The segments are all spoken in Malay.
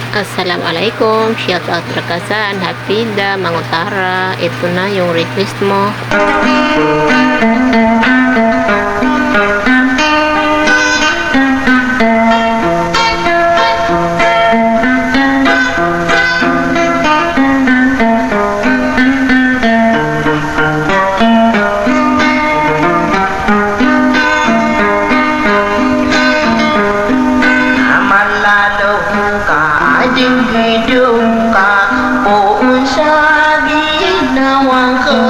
Assalamualaikum, shout out Rakasan, Hafida, Mangutara. Ito na yung request mo. Hidup ka poon sa ginawang ko,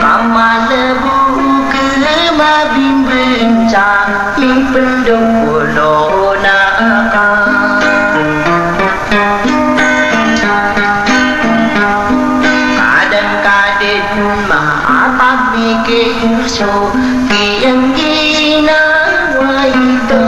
kamalabu ke mabimbing sa mimpendulo na ka. Kadang-kadang maapamikir so kiyang ginawa ito.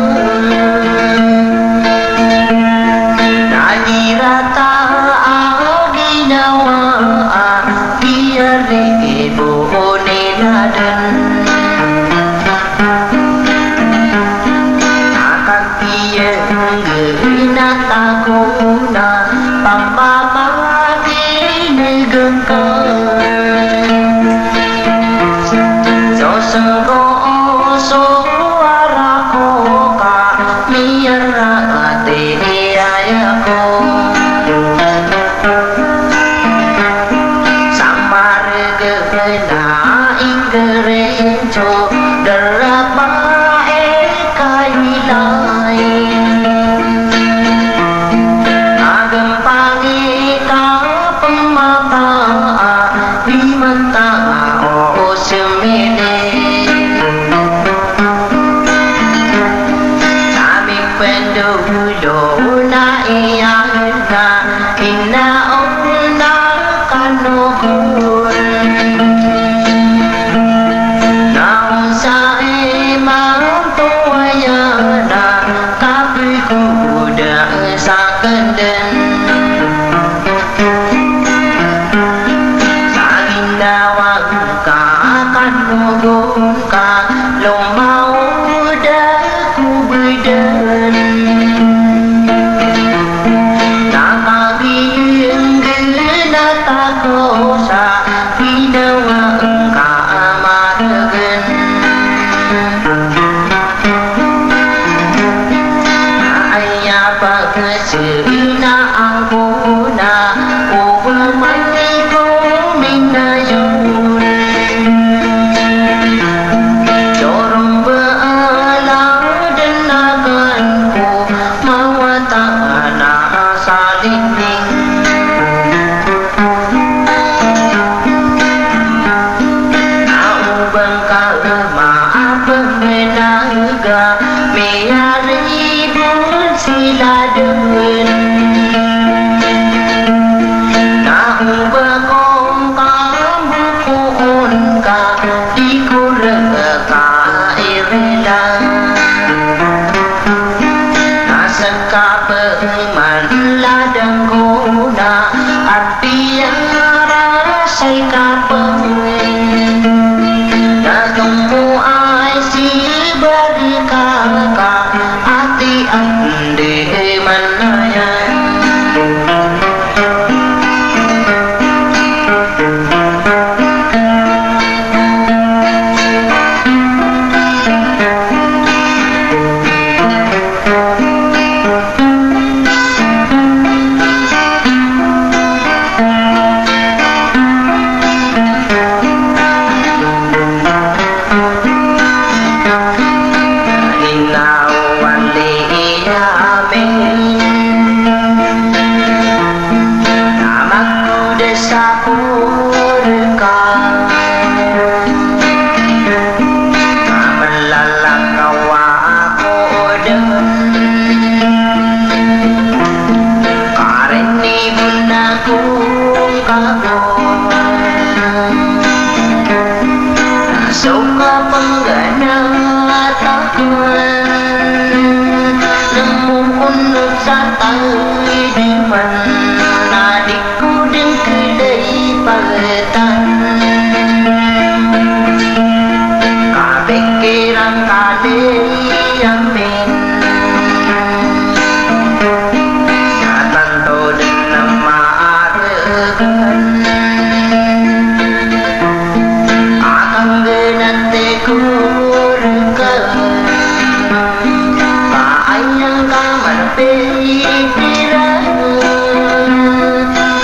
kapitira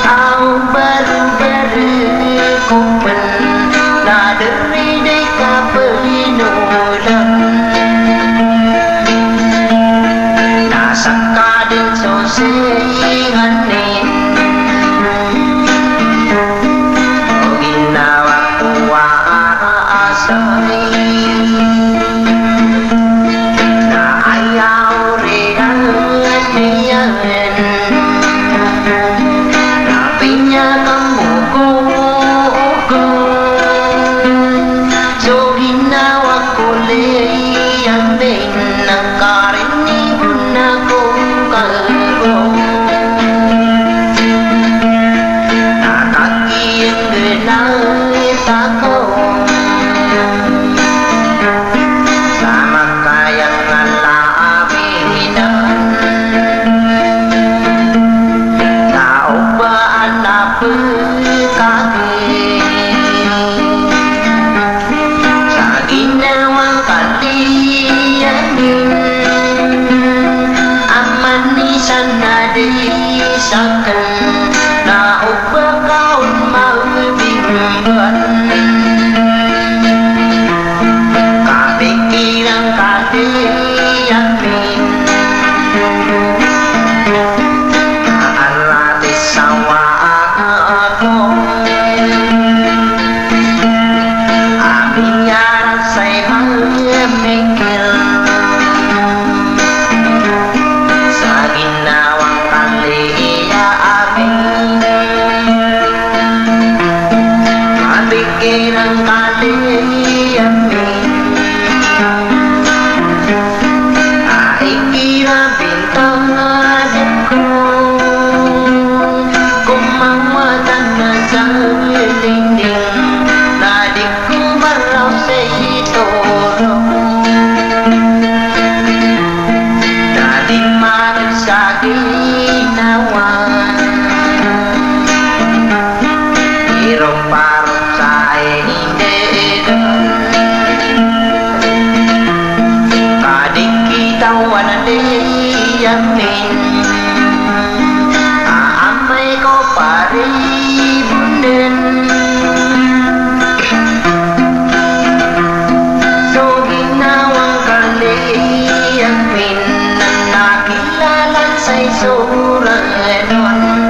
au baru-baru kumpen na dari deka pelinolan na sakadin sosinganin o ginawa kuwa asay na ayaw riyan niyan na pinyakang mugo so ginawa ko liyan din ang kariniwan na kong kalbo nakakiyang ginait ako sa makayang alaaminan tao ba ang napagkagin sa ginawang kaliyanin ang manisan na di sakan na upakaon magbigyan kapikirang kaliyanin naaratis sawa ako aming yaran sa'y mga mikil sa ginawang kaliyanin kapikirang kaliyanin ay kinabintangan ko kung mamatan na sa linding na di ko maraw sa itoro na di marag sa ginawa irong-parong sa inindedan kadikitawan na diyamin aamay ko paribunin so ginawang kaliyamin na nakilalan sa'y suranon